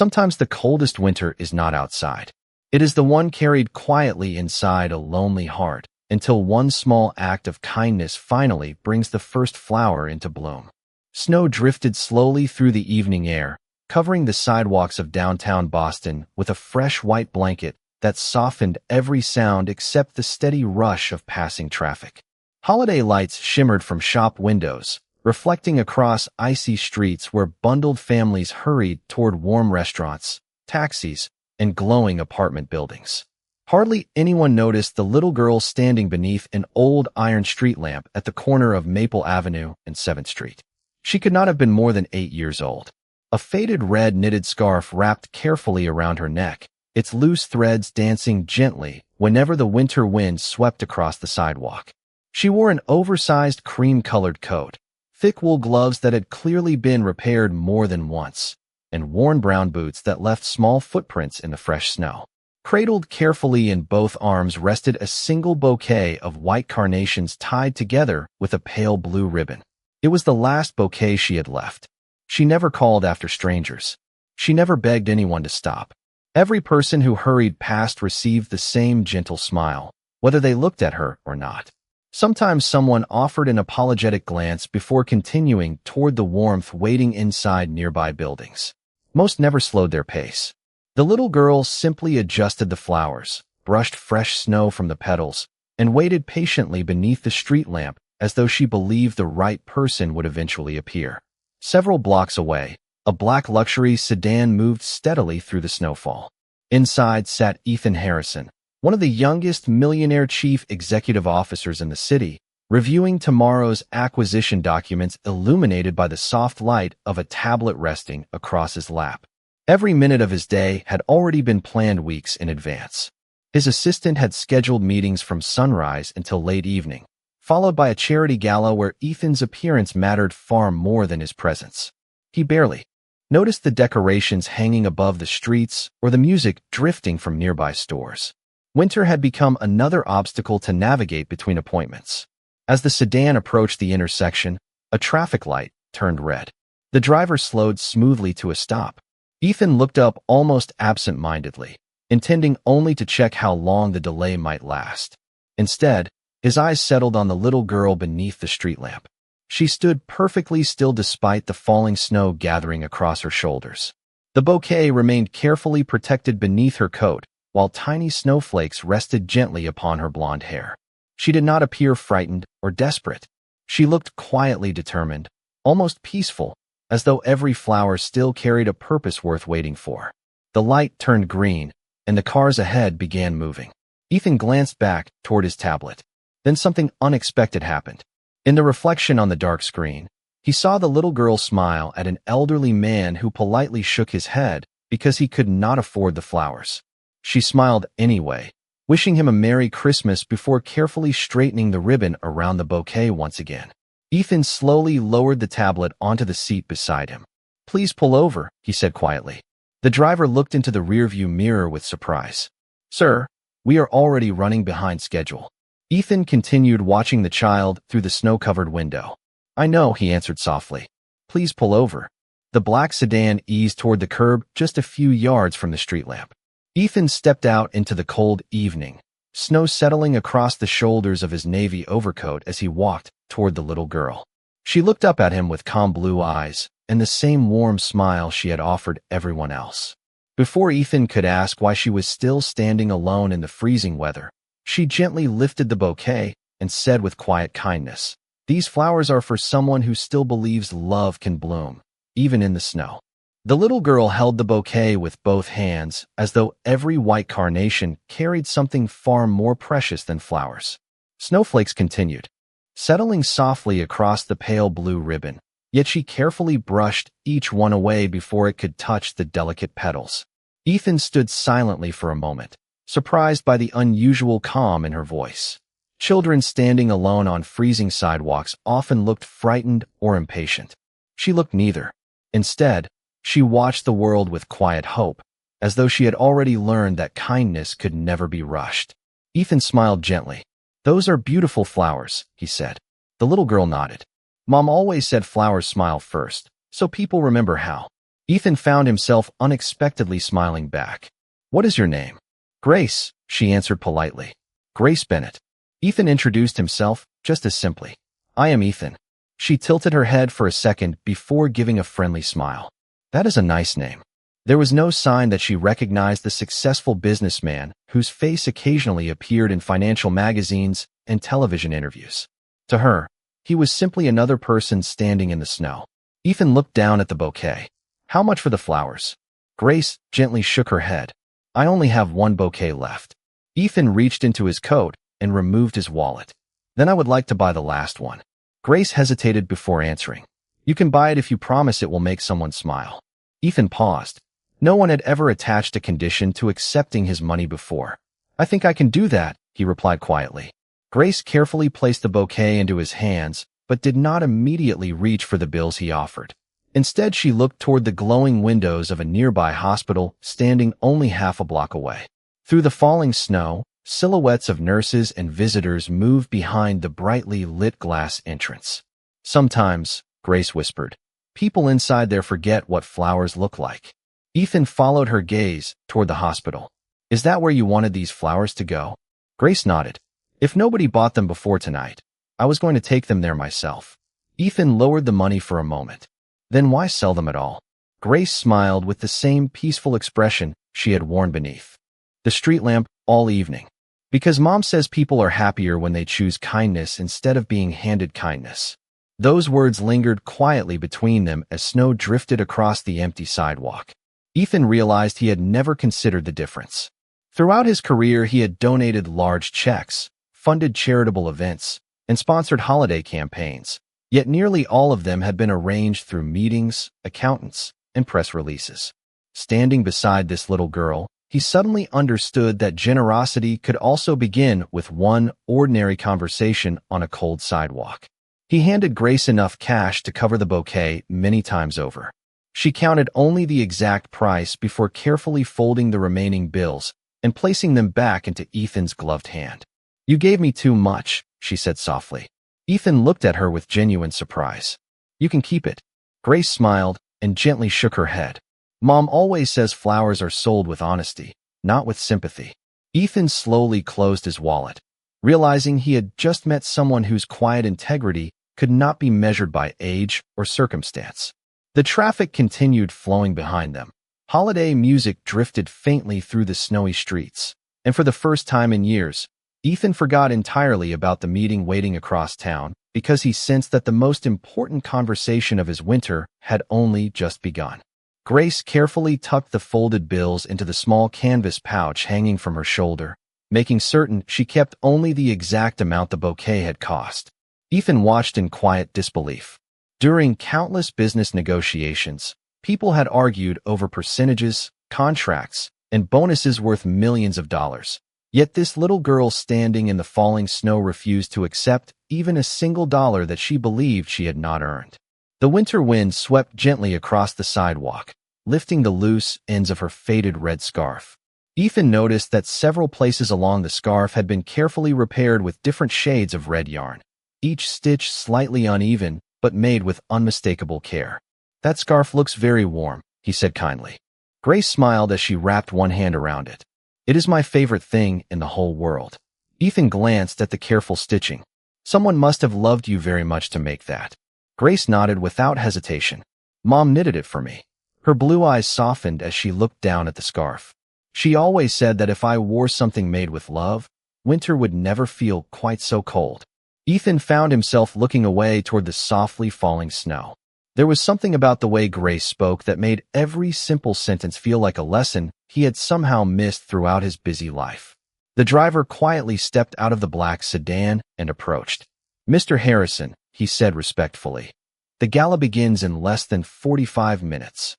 Sometimes the coldest winter is not outside. It is the one carried quietly inside a lonely heart, until one small act of kindness finally brings the first flower into bloom. Snow drifted slowly through the evening air, covering the sidewalks of downtown Boston with a fresh white blanket that softened every sound except the steady rush of passing traffic. Holiday lights shimmered from shop windows, reflecting across icy streets where bundled families hurried toward warm restaurants, taxis, and glowing apartment buildings. Hardly anyone noticed the little girl standing beneath an old iron street lamp at the corner of Maple Avenue and 7th Street. She could not have been more than 8 years old. A faded red knitted scarf wrapped carefully around her neck, its loose threads dancing gently whenever the winter wind swept across the sidewalk. She wore an oversized cream-colored coat, thick wool gloves that had clearly been repaired more than once, and worn brown boots that left small footprints in the fresh snow. Cradled carefully in both arms rested a single bouquet of white carnations tied together with a pale blue ribbon. It was the last bouquet she had left. She never called after strangers. She never begged anyone to stop. Every person who hurried past received the same gentle smile, whether they looked at her or not. Sometimes someone offered an apologetic glance before continuing toward the warmth waiting inside nearby buildings. Most never slowed their pace. The little girl simply adjusted the flowers, brushed fresh snow from the petals, and waited patiently beneath the street lamp as though she believed the right person would eventually appear. Several blocks away, a black luxury sedan moved steadily through the snowfall. Inside sat Ethan Harrison, one of the youngest millionaire chief executive officers in the city, reviewing tomorrow's acquisition documents illuminated by the soft light of a tablet resting across his lap. Every minute of his day had already been planned weeks in advance. His assistant had scheduled meetings from sunrise until late evening, followed by a charity gala where Ethan's appearance mattered far more than his presence. He barely noticed the decorations hanging above the streets or the music drifting from nearby stores. Winter had become another obstacle to navigate between appointments. As the sedan approached the intersection, a traffic light turned red. The driver slowed smoothly to a stop. Ethan looked up almost absent-mindedly, intending only to check how long the delay might last. Instead, his eyes settled on the little girl beneath the street lamp. She stood perfectly still despite the falling snow gathering across her shoulders. The bouquet remained carefully protected beneath her coat, while tiny snowflakes rested gently upon her blonde hair. She did not appear frightened or desperate. She looked quietly determined, almost peaceful, as though every flower still carried a purpose worth waiting for. The light turned green, and the cars ahead began moving. Ethan glanced back toward his tablet. Then something unexpected happened. In the reflection on the dark screen, he saw the little girl smile at an elderly man who politely shook his head because he could not afford the flowers. She smiled anyway, wishing him a Merry Christmas before carefully straightening the ribbon around the bouquet once again. Ethan slowly lowered the tablet onto the seat beside him. "Please pull over," he said quietly. The driver looked into the rearview mirror with surprise. "Sir, we are already running behind schedule." Ethan continued watching the child through the snow-covered window. "I know," he answered softly. "Please pull over." The black sedan eased toward the curb just a few yards from the street lamp. Ethan stepped out into the cold evening, snow settling across the shoulders of his navy overcoat as he walked toward the little girl. She looked up at him with calm blue eyes and the same warm smile she had offered everyone else. Before Ethan could ask why she was still standing alone in the freezing weather, she gently lifted the bouquet and said with quiet kindness, "These flowers are for someone who still believes love can bloom, even in the snow." The little girl held the bouquet with both hands, as though every white carnation carried something far more precious than flowers. Snowflakes continued, settling softly across the pale blue ribbon, yet she carefully brushed each one away before it could touch the delicate petals. Ethan stood silently for a moment, surprised by the unusual calm in her voice. Children standing alone on freezing sidewalks often looked frightened or impatient. She looked neither. Instead, she watched the world with quiet hope, as though she had already learned that kindness could never be rushed. Ethan smiled gently. "Those are beautiful flowers," he said. The little girl nodded. "Mom always said flowers smile first, so people remember how." Ethan found himself unexpectedly smiling back. "What is your name?" "Grace," she answered politely. "Grace Bennett." Ethan introduced himself just as simply. "I am Ethan." She tilted her head for a second before giving a friendly smile. "That is a nice name." There was no sign that she recognized the successful businessman whose face occasionally appeared in financial magazines and television interviews. To her, he was simply another person standing in the snow. Ethan looked down at the bouquet. "How much for the flowers?" Grace gently shook her head. "I only have one bouquet left." Ethan reached into his coat and removed his wallet. "Then I would like to buy the last one." Grace hesitated before answering. "You can buy it if you promise it will make someone smile." Ethan paused. No one had ever attached a condition to accepting his money before. "I think I can do that," he replied quietly. Grace carefully placed the bouquet into his hands, but did not immediately reach for the bills he offered. Instead, she looked toward the glowing windows of a nearby hospital standing only half a block away. Through the falling snow, silhouettes of nurses and visitors moved behind the brightly lit glass entrance. "Sometimes," Grace whispered, "people inside there forget what flowers look like." Ethan followed her gaze toward the hospital. "Is that where you wanted these flowers to go?" Grace nodded. "If nobody bought them before tonight, I was going to take them there myself." Ethan lowered the money for a moment. "Then why sell them at all?" Grace smiled with the same peaceful expression she had worn beneath the street lamp all evening. "Because Mom says people are happier when they choose kindness instead of being handed kindness." Those words lingered quietly between them as snow drifted across the empty sidewalk. Ethan realized he had never considered the difference. Throughout his career, he had donated large checks, funded charitable events, and sponsored holiday campaigns, yet nearly all of them had been arranged through meetings, accountants, and press releases. Standing beside this little girl, he suddenly understood that generosity could also begin with one ordinary conversation on a cold sidewalk. He handed Grace enough cash to cover the bouquet many times over. She counted only the exact price before carefully folding the remaining bills and placing them back into Ethan's gloved hand. "You gave me too much," she said softly. Ethan looked at her with genuine surprise. "You can keep it." Grace smiled and gently shook her head. "Mom always says flowers are sold with honesty, not with sympathy." Ethan slowly closed his wallet, realizing he had just met someone whose quiet integrity could not be measured by age or circumstance. The traffic continued flowing behind them. Holiday music drifted faintly through the snowy streets, and for the first time in years, Ethan forgot entirely about the meeting waiting across town because he sensed that the most important conversation of his winter had only just begun. Grace carefully tucked the folded bills into the small canvas pouch hanging from her shoulder, making certain she kept only the exact amount the bouquet had cost. Ethan watched in quiet disbelief. During countless business negotiations, people had argued over percentages, contracts, and bonuses worth millions of dollars. Yet this little girl standing in the falling snow refused to accept even a single dollar that she believed she had not earned. The winter wind swept gently across the sidewalk, lifting the loose ends of her faded red scarf. Ethan noticed that several places along the scarf had been carefully repaired with different shades of red yarn, each stitch slightly uneven, but made with unmistakable care. "That scarf looks very warm," he said kindly. Grace smiled as she wrapped one hand around it. "It is my favorite thing in the whole world." Ethan glanced at the careful stitching. "Someone must have loved you very much to make that." Grace nodded without hesitation. "Mom knitted it for me." Her blue eyes softened as she looked down at the scarf. "She always said that if I wore something made with love, winter would never feel quite so cold." Ethan found himself looking away toward the softly falling snow. There was something about the way Grace spoke that made every simple sentence feel like a lesson he had somehow missed throughout his busy life. The driver quietly stepped out of the black sedan and approached. "Mr. Harrison," he said respectfully, "the gala begins in less than 45 minutes.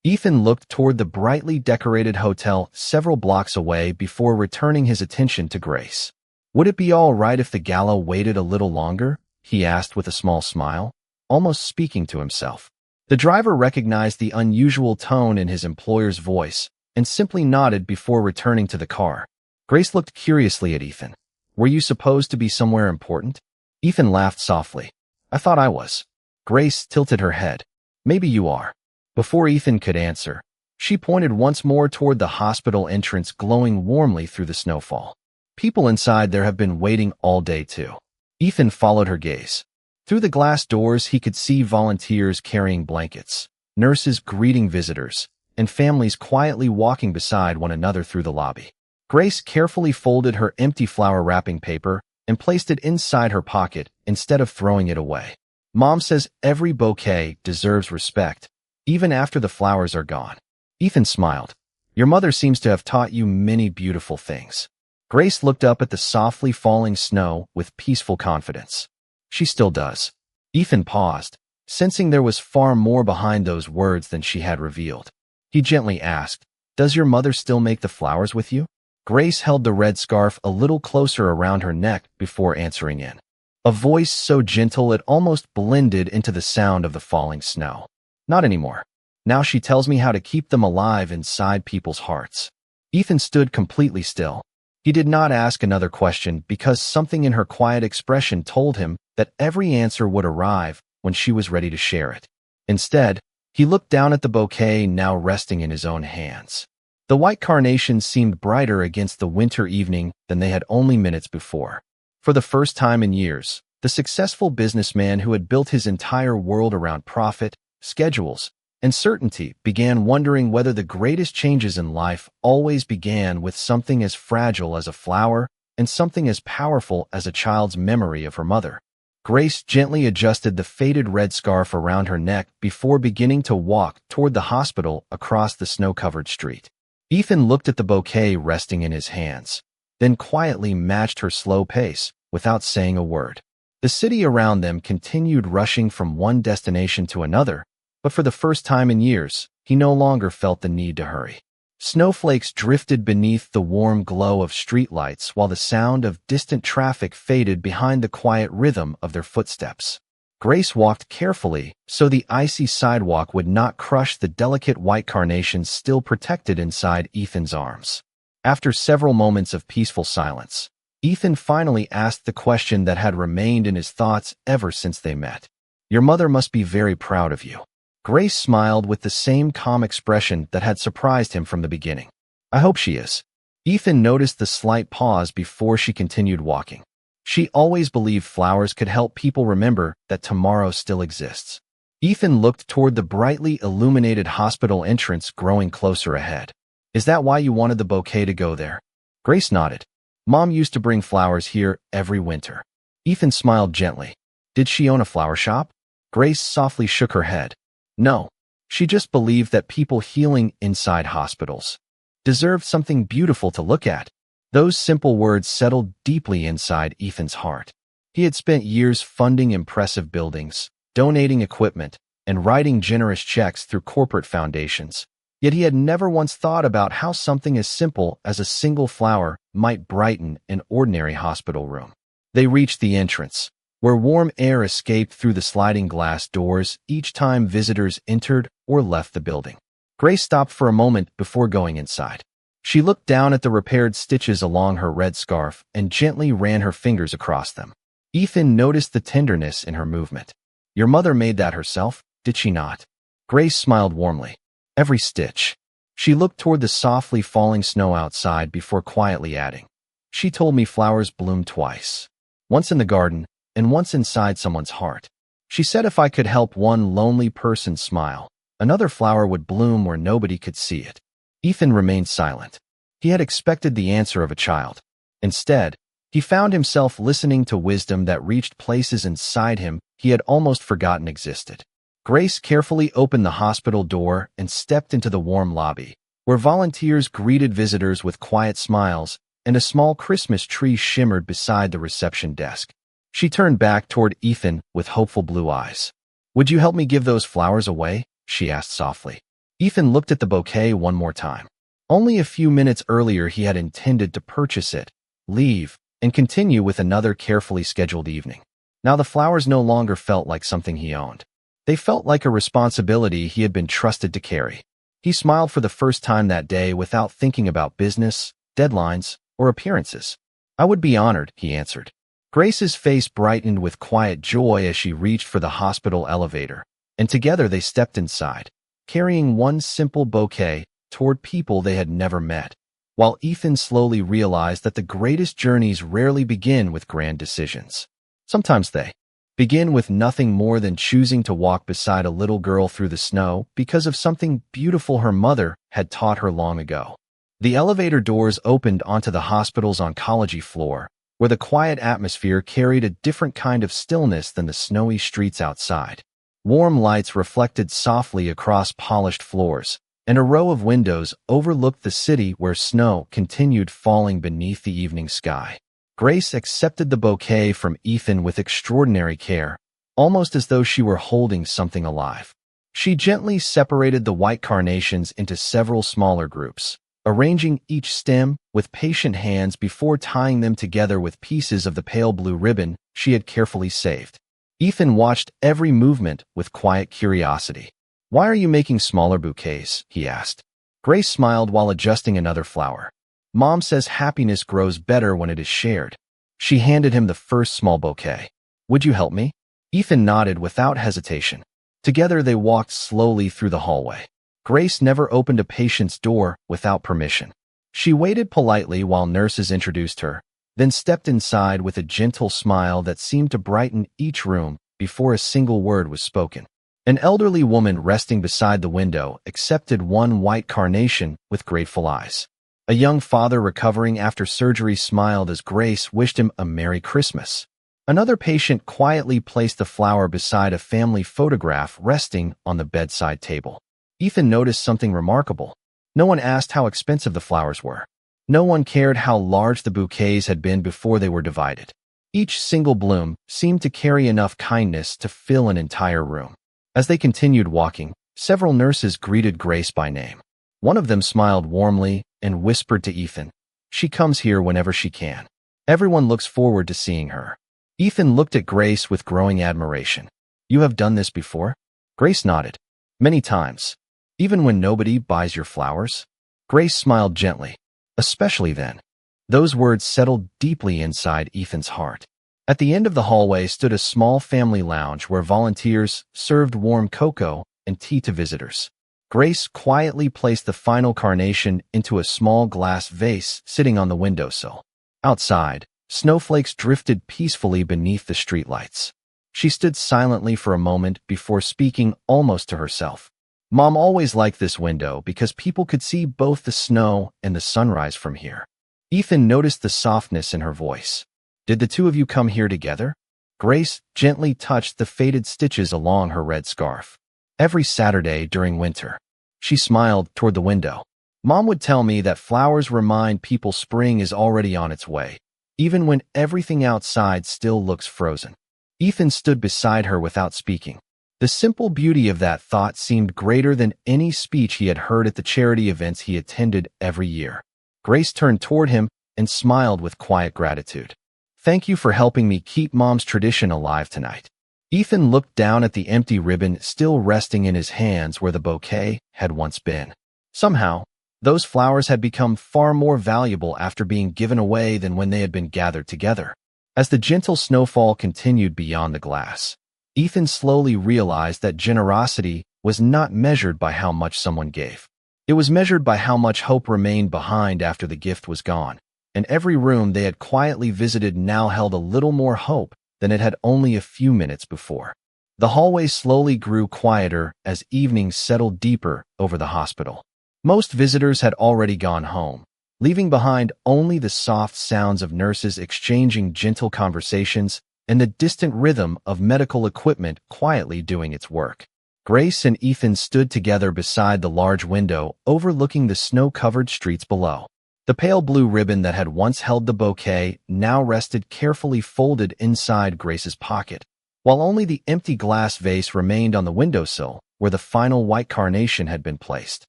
Ethan looked toward the brightly decorated hotel several blocks away before returning his attention to Grace. "Would it be all right if the gala waited a little longer?" he asked with a small smile, almost speaking to himself. The driver recognized the unusual tone in his employer's voice and simply nodded before returning to the car. Grace looked curiously at Ethan. "Were you supposed to be somewhere important?" Ethan laughed softly. "I thought I was." Grace tilted her head. "Maybe you are. Before Ethan could answer, she pointed once more toward the hospital entrance glowing warmly through the snowfall. People inside there have been waiting all day too. Ethan followed her gaze. Through the glass doors he could see volunteers carrying blankets, nurses greeting visitors, and families quietly walking beside one another through the lobby. Grace carefully folded her empty flower wrapping paper and placed it inside her pocket instead of throwing it away. Mom says every bouquet deserves respect, even after the flowers are gone. Ethan smiled. Your mother seems to have taught you many beautiful things. Grace looked up at the softly falling snow with peaceful confidence. She still does. Ethan paused, sensing there was far more behind those words than she had revealed. He gently asked, "Does your mother still make the flowers with you?" Grace held the red scarf a little closer around her neck before answering in a voice so gentle it almost blended into the sound of the falling snow. "Not anymore. Now she tells me how to keep them alive inside people's hearts." Ethan stood completely still. He did not ask another question because something in her quiet expression told him that every answer would arrive when she was ready to share it. Instead, he looked down at the bouquet now resting in his own hands. The white carnations seemed brighter against the winter evening than they had only minutes before. For the first time in years, the successful businessman who had built his entire world around profit, schedules, and certainty began wondering whether the greatest changes in life always began with something as fragile as a flower and something as powerful as a child's memory of her mother. Grace gently adjusted the faded red scarf around her neck before beginning to walk toward the hospital across the snow-covered street. Ethan looked at the bouquet resting in his hands, then quietly matched her slow pace without saying a word. The city around them continued rushing from one destination to another, but for the first time in years, he no longer felt the need to hurry. Snowflakes drifted beneath the warm glow of streetlights while the sound of distant traffic faded behind the quiet rhythm of their footsteps. Grace walked carefully so the icy sidewalk would not crush the delicate white carnations still protected inside Ethan's arms. After several moments of peaceful silence, Ethan finally asked the question that had remained in his thoughts ever since they met. "Your mother must be very proud of you." Grace smiled with the same calm expression that had surprised him from the beginning. "I hope she is." Ethan noticed the slight pause before she continued walking. She always believed flowers could help people remember that tomorrow still exists. Ethan looked toward the brightly illuminated hospital entrance growing closer ahead. "Is that why you wanted the bouquet to go there?" Grace nodded. "Mom used to bring flowers here every winter." Ethan smiled gently. "Did she own a flower shop?" Grace softly shook her head. "No. She just believed that people healing inside hospitals deserved something beautiful to look at." Those simple words settled deeply inside Ethan's heart. He had spent years funding impressive buildings, donating equipment, and writing generous checks through corporate foundations. Yet he had never once thought about how something as simple as a single flower might brighten an ordinary hospital room. They reached the entrance, where warm air escaped through the sliding glass doors each time visitors entered or left the building. Grace stopped for a moment before going inside. She looked down at the repaired stitches along her red scarf and gently ran her fingers across them. Ethan noticed the tenderness in her movement. "Your mother made that herself, did she not?" Grace smiled warmly. "Every stitch." She looked toward the softly falling snow outside before quietly adding, "She told me flowers bloom twice. Once in the garden, and once inside someone's heart. She said if I could help one lonely person smile, another flower would bloom where nobody could see it." Ethan remained silent. He had expected the answer of a child. Instead, he found himself listening to wisdom that reached places inside him he had almost forgotten existed. Grace carefully opened the hospital door and stepped into the warm lobby, where volunteers greeted visitors with quiet smiles and a small Christmas tree shimmered beside the reception desk. She turned back toward Ethan with hopeful blue eyes. "Would you help me give those flowers away?" she asked softly. Ethan looked at the bouquet one more time. Only a few minutes earlier he had intended to purchase it, leave, and continue with another carefully scheduled evening. Now the flowers no longer felt like something he owned. They felt like a responsibility he had been trusted to carry. He smiled for the first time that day without thinking about business, deadlines, or appearances. "I would be honored," he answered. Grace's face brightened with quiet joy as she reached for the hospital elevator, and together they stepped inside. carrying one simple bouquet toward people they had never met, while Ethan slowly realized that the greatest journeys rarely begin with grand decisions. Sometimes they begin with nothing more than choosing to walk beside a little girl through the snow because of something beautiful her mother had taught her long ago. The elevator doors opened onto the hospital's oncology floor, where the quiet atmosphere carried a different kind of stillness than the snowy streets outside. Warm lights reflected softly across polished floors, and a row of windows overlooked the city where snow continued falling beneath the evening sky. Grace accepted the bouquet from Ethan with extraordinary care, almost as though she were holding something alive. She gently separated the white carnations into several smaller groups, arranging each stem with patient hands before tying them together with pieces of the pale blue ribbon she had carefully saved. Ethan watched every movement with quiet curiosity. "Why are you making smaller bouquets?" he asked. Grace smiled while adjusting another flower. "Mom says happiness grows better when it is shared." She handed him the first small bouquet. "Would you help me?" Ethan nodded without hesitation. Together they walked slowly through the hallway. Grace never opened a patient's door without permission. She waited politely while nurses introduced her, then stepped inside with a gentle smile that seemed to brighten each room before a single word was spoken. An elderly woman resting beside the window accepted one white carnation with grateful eyes. A young father recovering after surgery smiled as Grace wished him a Merry Christmas. Another patient quietly placed the flower beside a family photograph resting on the bedside table. Ethan noticed something remarkable. No one asked how expensive the flowers were. No one cared how large the bouquets had been before they were divided. Each single bloom seemed to carry enough kindness to fill an entire room. As they continued walking, several nurses greeted Grace by name. One of them smiled warmly and whispered to Ethan, "She comes here whenever she can. Everyone looks forward to seeing her." Ethan looked at Grace with growing admiration. "You have done this before?" Grace nodded. "Many times. Even when nobody buys your flowers?" Grace smiled gently. "Especially then." Those words settled deeply inside Ethan's heart. At the end of the hallway stood a small family lounge where volunteers served warm cocoa and tea to visitors. Grace quietly placed the final carnation into a small glass vase sitting on the windowsill. Outside, snowflakes drifted peacefully beneath the streetlights. She stood silently for a moment before speaking almost to herself. "Mom always liked this window because people could see both the snow and the sunrise from here." Ethan noticed the softness in her voice. "Did the two of you come here together?" Grace gently touched the faded stitches along her red scarf. "Every Saturday during winter." She smiled toward the window. "Mom would tell me that flowers remind people spring is already on its way, even when everything outside still looks frozen." Ethan stood beside her without speaking. The simple beauty of that thought seemed greater than any speech he had heard at the charity events he attended every year. Grace turned toward him and smiled with quiet gratitude. "Thank you for helping me keep Mom's tradition alive tonight." Ethan looked down at the empty ribbon still resting in his hands where the bouquet had once been. Somehow, those flowers had become far more valuable after being given away than when they had been gathered together. As the gentle snowfall continued beyond the glass, Ethan slowly realized that generosity was not measured by how much someone gave. It was measured by how much hope remained behind after the gift was gone, and every room they had quietly visited now held a little more hope than it had only a few minutes before. The hallway slowly grew quieter as evening settled deeper over the hospital. Most visitors had already gone home, leaving behind only the soft sounds of nurses exchanging gentle conversations and the distant rhythm of medical equipment quietly doing its work. Grace and Ethan stood together beside the large window overlooking the snow-covered streets below. The pale blue ribbon that had once held the bouquet now rested carefully folded inside Grace's pocket, while only the empty glass vase remained on the windowsill where the final white carnation had been placed.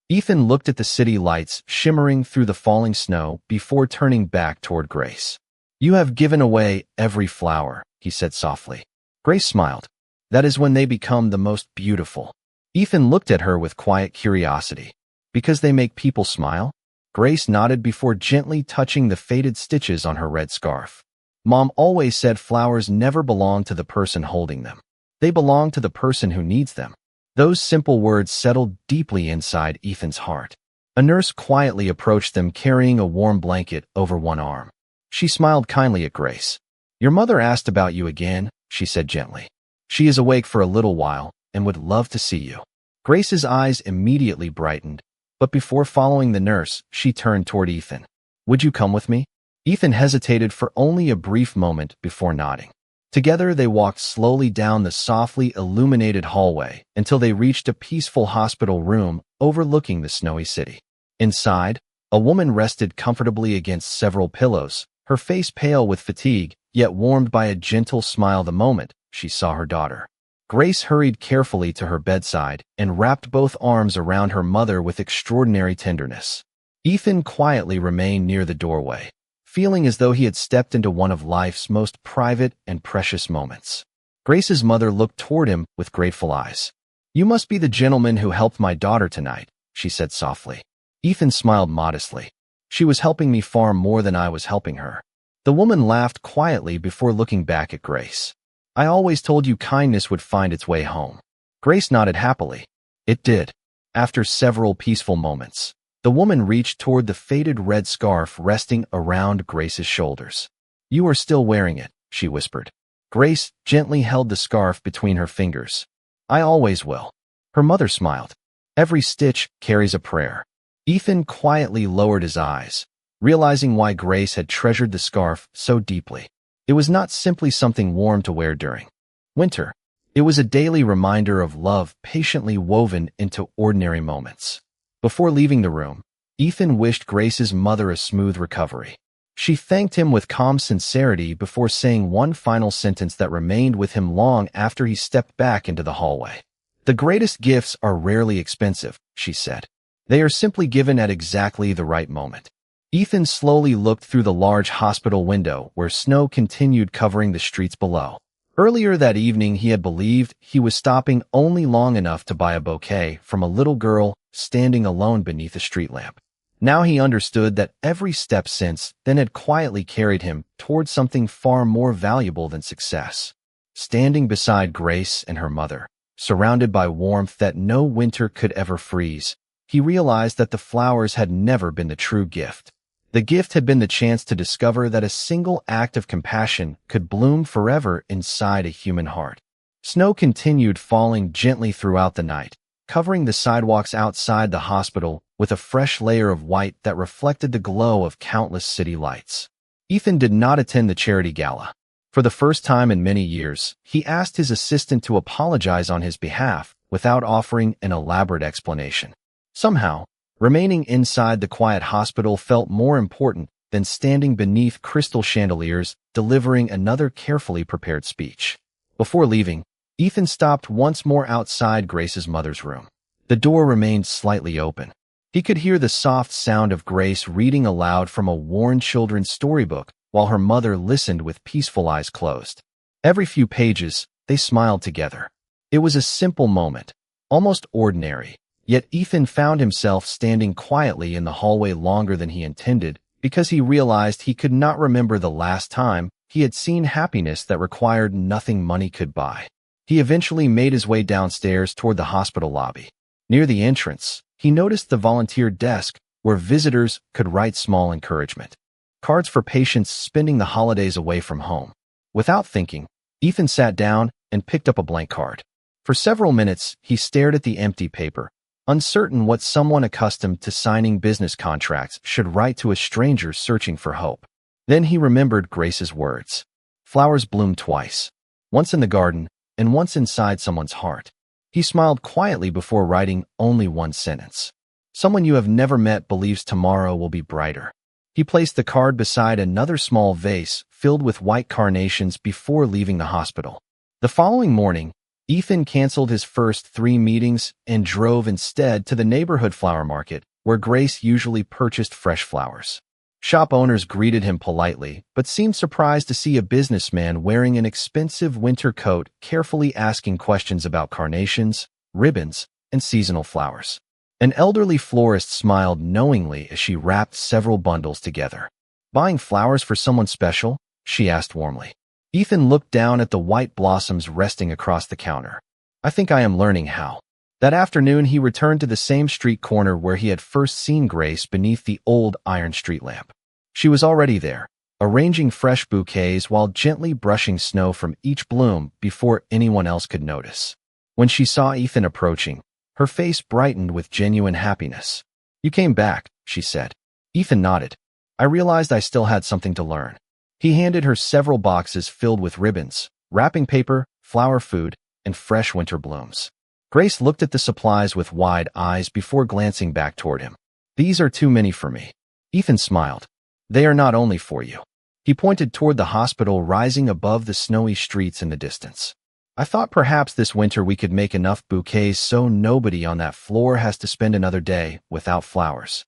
Ethan looked at the city lights shimmering through the falling snow before turning back toward Grace. "You have given away every flower," he said softly. Grace smiled. "That is when they become the most beautiful." Ethan looked at her with quiet curiosity. "Because they make people smile?" Grace nodded before gently touching the faded stitches on her red scarf. "Mom always said flowers never belong to the person holding them. They belong to the person who needs them." Those simple words settled deeply inside Ethan's heart. A nurse quietly approached them carrying a warm blanket over one arm. She smiled kindly at Grace. "Your mother asked about you again," she said gently. "She is awake for a little while and would love to see you." Grace's eyes immediately brightened, but before following the nurse, she turned toward Ethan. "Would you come with me?" Ethan hesitated for only a brief moment before nodding. Together, they walked slowly down the softly illuminated hallway until they reached a peaceful hospital room overlooking the snowy city. Inside, a woman rested comfortably against several pillows, her face pale with fatigue, yet warmed by a gentle smile the moment she saw her daughter. Grace hurried carefully to her bedside and wrapped both arms around her mother with extraordinary tenderness. Ethan quietly remained near the doorway, feeling as though he had stepped into one of life's most private and precious moments. Grace's mother looked toward him with grateful eyes. "You must be the gentleman who helped my daughter tonight," she said softly. Ethan smiled modestly. "She was helping me far more than I was helping her." The woman laughed quietly before looking back at Grace. "I always told you kindness would find its way home." Grace nodded happily. It did. After several peaceful moments, the woman reached toward the faded red scarf resting around Grace's shoulders. "You are still wearing it," she whispered. Grace gently held the scarf between her fingers. "I always will." Her mother smiled. "Every stitch carries a prayer." Ethan quietly lowered his eyes, realizing why Grace had treasured the scarf so deeply. It was not simply something warm to wear during winter. It was a daily reminder of love patiently woven into ordinary moments. Before leaving the room, Ethan wished Grace's mother a smooth recovery. She thanked him with calm sincerity before saying one final sentence that remained with him long after he stepped back into the hallway. "The greatest gifts are rarely expensive," she said. "They are simply given at exactly the right moment." Ethan slowly looked through the large hospital window where snow continued covering the streets below. Earlier that evening, he had believed he was stopping only long enough to buy a bouquet from a little girl standing alone beneath a street lamp. Now he understood that every step since then had quietly carried him towards something far more valuable than success. Standing beside Grace and her mother, surrounded by warmth that no winter could ever freeze, he realized that the flowers had never been the true gift. The gift had been the chance to discover that a single act of compassion could bloom forever inside a human heart. Snow continued falling gently throughout the night, covering the sidewalks outside the hospital with a fresh layer of white that reflected the glow of countless city lights. Ethan did not attend the charity gala. For the first time in many years, he asked his assistant to apologize on his behalf without offering an elaborate explanation. Somehow, remaining inside the quiet hospital felt more important than standing beneath crystal chandeliers delivering another carefully prepared speech. Before leaving, Ethan stopped once more outside Grace's mother's room. The door remained slightly open. He could hear the soft sound of Grace reading aloud from a worn children's storybook while her mother listened with peaceful eyes closed. Every few pages, they smiled together. It was a simple moment, almost ordinary. Yet Ethan found himself standing quietly in the hallway longer than he intended because he realized he could not remember the last time he had seen happiness that required nothing money could buy. He eventually made his way downstairs toward the hospital lobby. Near the entrance, he noticed the volunteer desk where visitors could write small encouragement cards for patients spending the holidays away from home. Without thinking, Ethan sat down and picked up a blank card. For several minutes, he stared at the empty paper, uncertain what someone accustomed to signing business contracts should write to a stranger searching for hope. Then he remembered Grace's words. Flowers bloom twice, once in the garden and once inside someone's heart. He smiled quietly before writing only one sentence. Someone you have never met believes tomorrow will be brighter. He placed the card beside another small vase filled with white carnations before leaving the hospital. The following morning, Ethan canceled his first 3 meetings and drove instead to the neighborhood flower market, where Grace usually purchased fresh flowers. Shop owners greeted him politely, but seemed surprised to see a businessman wearing an expensive winter coat carefully asking questions about carnations, ribbons, and seasonal flowers. An elderly florist smiled knowingly as she wrapped several bundles together. "Buying flowers for someone special?" she asked warmly. Ethan looked down at the white blossoms resting across the counter. "I think I am learning how." That afternoon, he returned to the same street corner where he had first seen Grace beneath the old iron street lamp. She was already there, arranging fresh bouquets while gently brushing snow from each bloom before anyone else could notice. When she saw Ethan approaching, her face brightened with genuine happiness. "You came back," she said. Ethan nodded. "I realized I still had something to learn." He handed her several boxes filled with ribbons, wrapping paper, flower food, and fresh winter blooms. Grace looked at the supplies with wide eyes before glancing back toward him. "These are too many for me." Ethan smiled. "They are not only for you." He pointed toward the hospital rising above the snowy streets in the distance. "I thought perhaps this winter we could make enough bouquets so nobody on that floor has to spend another day without flowers."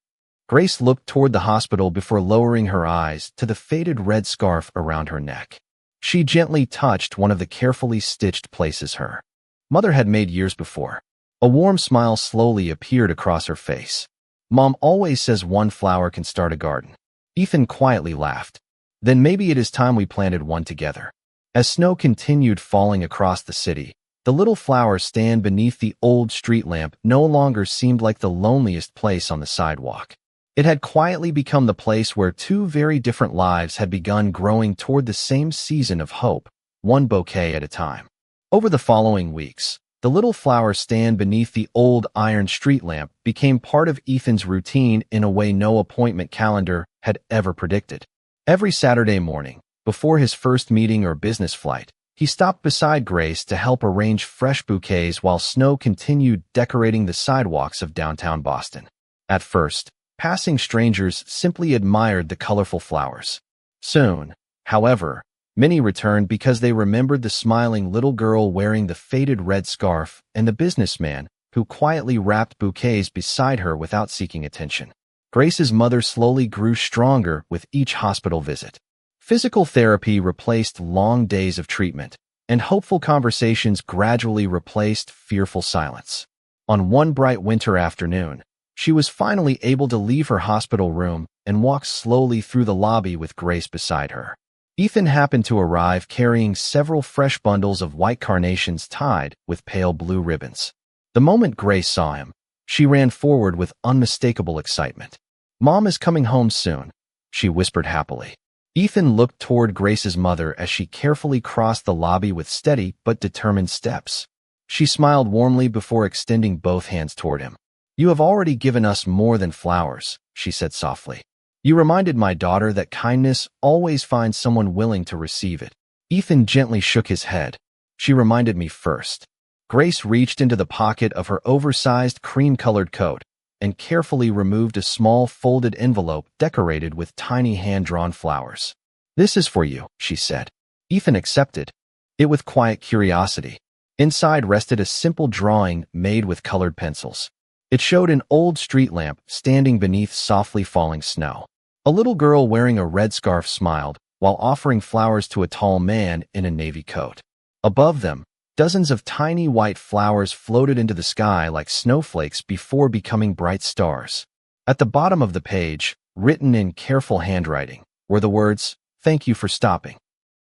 Grace looked toward the hospital before lowering her eyes to the faded red scarf around her neck. She gently touched one of the carefully stitched places her mother had made years before. A warm smile slowly appeared across her face. "Mom always says one flower can start a garden." Ethan quietly laughed. "Then maybe it is time we planted one together." As snow continued falling across the city, the little flower stand beneath the old street lamp no longer seemed like the loneliest place on the sidewalk. It had quietly become the place where two very different lives had begun growing toward the same season of hope, one bouquet at a time. Over the following weeks, the little flower stand beneath the old iron street lamp became part of Ethan's routine in a way no appointment calendar had ever predicted. Every Saturday morning, before his first meeting or business flight, he stopped beside Grace to help arrange fresh bouquets while snow continued decorating the sidewalks of downtown Boston. At first, passing strangers simply admired the colorful flowers. Soon, however, many returned because they remembered the smiling little girl wearing the faded red scarf and the businessman who quietly wrapped bouquets beside her without seeking attention. Grace's mother slowly grew stronger with each hospital visit. Physical therapy replaced long days of treatment, and hopeful conversations gradually replaced fearful silence. On one bright winter afternoon, she was finally able to leave her hospital room and walk slowly through the lobby with Grace beside her. Ethan happened to arrive carrying several fresh bundles of white carnations tied with pale blue ribbons. The moment Grace saw him, she ran forward with unmistakable excitement. "Mom is coming home soon," she whispered happily. Ethan looked toward Grace's mother as she carefully crossed the lobby with steady but determined steps. She smiled warmly before extending both hands toward him. "You have already given us more than flowers," she said softly. "You reminded my daughter that kindness always finds someone willing to receive it." Ethan gently shook his head. "She reminded me first." Grace reached into the pocket of her oversized cream-colored coat and carefully removed a small folded envelope decorated with tiny hand-drawn flowers. "This is for you," she said. Ethan accepted it with quiet curiosity. Inside rested a simple drawing made with colored pencils. It showed an old street lamp standing beneath softly falling snow. A little girl wearing a red scarf smiled while offering flowers to a tall man in a navy coat. Above them, dozens of tiny white flowers floated into the sky like snowflakes before becoming bright stars. At the bottom of the page, written in careful handwriting, were the words, "Thank you for stopping."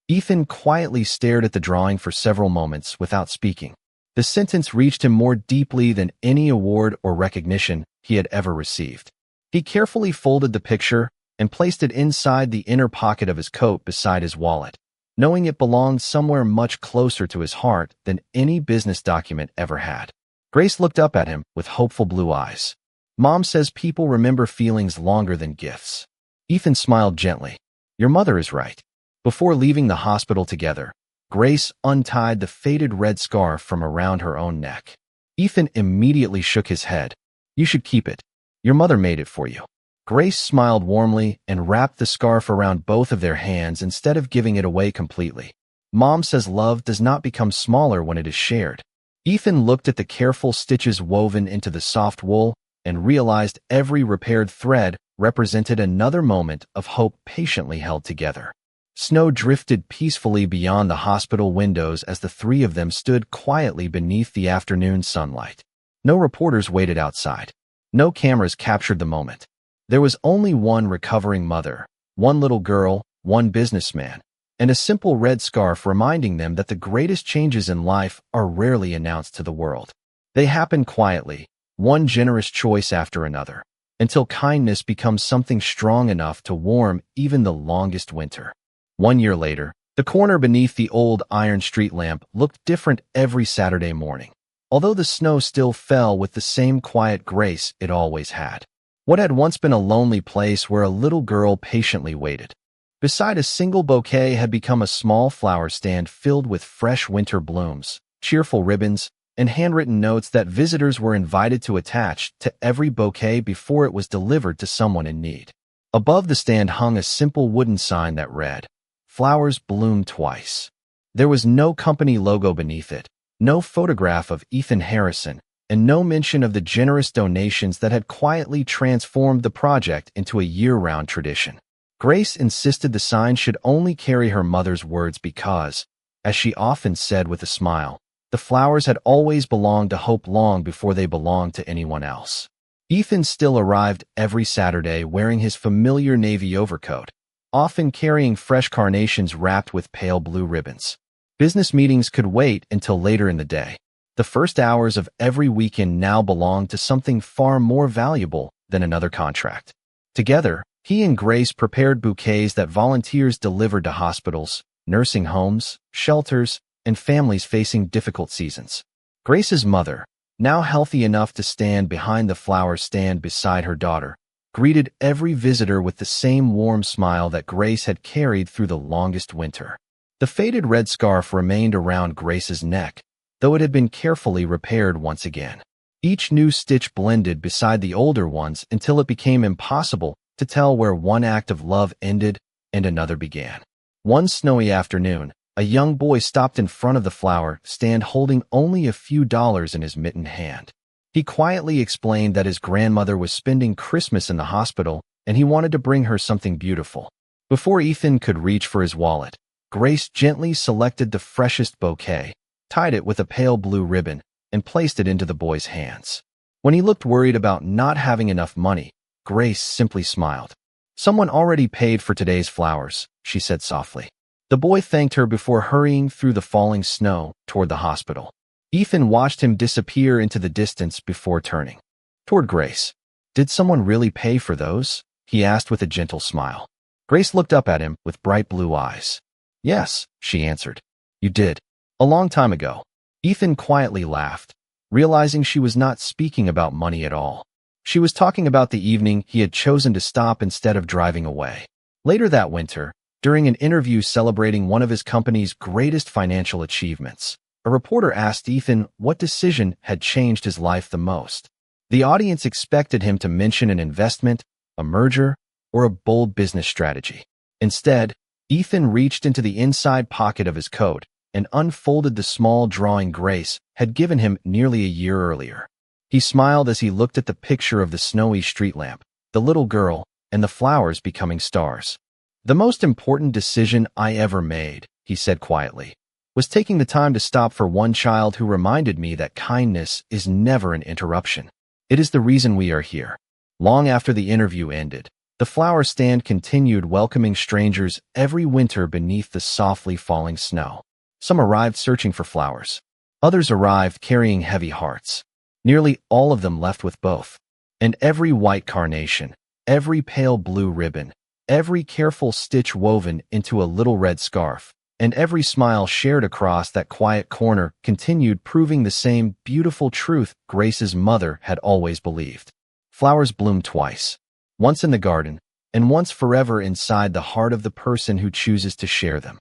Ethan quietly stared at the drawing for several moments without speaking. The sentence reached him more deeply than any award or recognition he had ever received. He carefully folded the picture and placed it inside the inner pocket of his coat beside his wallet, knowing it belonged somewhere much closer to his heart than any business document ever had. Grace looked up at him with hopeful blue eyes. "Mom says people remember feelings longer than gifts." Ethan smiled gently. "Your mother is right." Before leaving the hospital together, Grace untied the faded red scarf from around her own neck. Ethan immediately shook his head. "You should keep it. Your mother made it for you." Grace smiled warmly and wrapped the scarf around both of their hands instead of giving it away completely. "Mom says love does not become smaller when it is shared." Ethan looked at the careful stitches woven into the soft wool and realized every repaired thread represented another moment of hope patiently held together. Snow drifted peacefully beyond the hospital windows as the three of them stood quietly beneath the afternoon sunlight. No reporters waited outside. No cameras captured the moment. There was only one recovering mother, one little girl, one businessman, and a simple red scarf reminding them that the greatest changes in life are rarely announced to the world. They happen quietly, one generous choice after another, until kindness becomes something strong enough to warm even the longest winter. 1 year later, the corner beneath the old iron street lamp looked different every Saturday morning, although the snow still fell with the same quiet grace it always had. What had once been a lonely place where a little girl patiently waited beside a single bouquet had become a small flower stand filled with fresh winter blooms, cheerful ribbons, and handwritten notes that visitors were invited to attach to every bouquet before it was delivered to someone in need. Above the stand hung a simple wooden sign that read, "Flowers bloom twice." There was no company logo beneath it, no photograph of Ethan Harrison, and no mention of the generous donations that had quietly transformed the project into a year-round tradition. Grace insisted the sign should only carry her mother's words because, as she often said with a smile, the flowers had always belonged to Hope long before they belonged to anyone else. Ethan still arrived every Saturday wearing his familiar navy overcoat, often carrying fresh carnations wrapped with pale blue ribbons. Business meetings could wait until later in the day. The first hours of every weekend now belonged to something far more valuable than another contract. Together, he and Grace prepared bouquets that volunteers delivered to hospitals, nursing homes, shelters, and families facing difficult seasons. Grace's mother, now healthy enough to stand behind the flower stand beside her daughter, greeted every visitor with the same warm smile that Grace had carried through the longest winter. The faded red scarf remained around Grace's neck, though it had been carefully repaired once again. Each new stitch blended beside the older ones until it became impossible to tell where one act of love ended and another began. One snowy afternoon, a young boy stopped in front of the flower stand holding only a few dollars in his mittened hand. He quietly explained that his grandmother was spending Christmas in the hospital and he wanted to bring her something beautiful. Before Ethan could reach for his wallet, Grace gently selected the freshest bouquet, tied it with a pale blue ribbon, and placed it into the boy's hands. When he looked worried about not having enough money, Grace simply smiled. "Someone already paid for today's flowers," she said softly. The boy thanked her before hurrying through the falling snow toward the hospital. Ethan watched him disappear into the distance before turning toward Grace. "Did someone really pay for those?" he asked with a gentle smile. Grace looked up at him with bright blue eyes. "Yes," she answered. "You did. A long time ago." Ethan quietly laughed, realizing she was not speaking about money at all. She was talking about the evening he had chosen to stop instead of driving away. Later that winter, during an interview celebrating one of his company's greatest financial achievements, a reporter asked Ethan what decision had changed his life the most. The audience expected him to mention an investment, a merger, or a bold business strategy. Instead, Ethan reached into the inside pocket of his coat and unfolded the small drawing Grace had given him nearly a year earlier. He smiled as he looked at the picture of the snowy street lamp, the little girl, and the flowers becoming stars. "The most important decision I ever made," he said quietly, "was taking the time to stop for one child who reminded me that kindness is never an interruption. It is the reason we are here." Long after the interview ended, the flower stand continued welcoming strangers every winter beneath the softly falling snow. Some arrived searching for flowers. Others arrived carrying heavy hearts. Nearly all of them left with both. And every white carnation, every pale blue ribbon, every careful stitch woven into a little red scarf, and every smile shared across that quiet corner continued proving the same beautiful truth Grace's mother had always believed. Flowers bloom twice, once in the garden, and once forever inside the heart of the person who chooses to share them.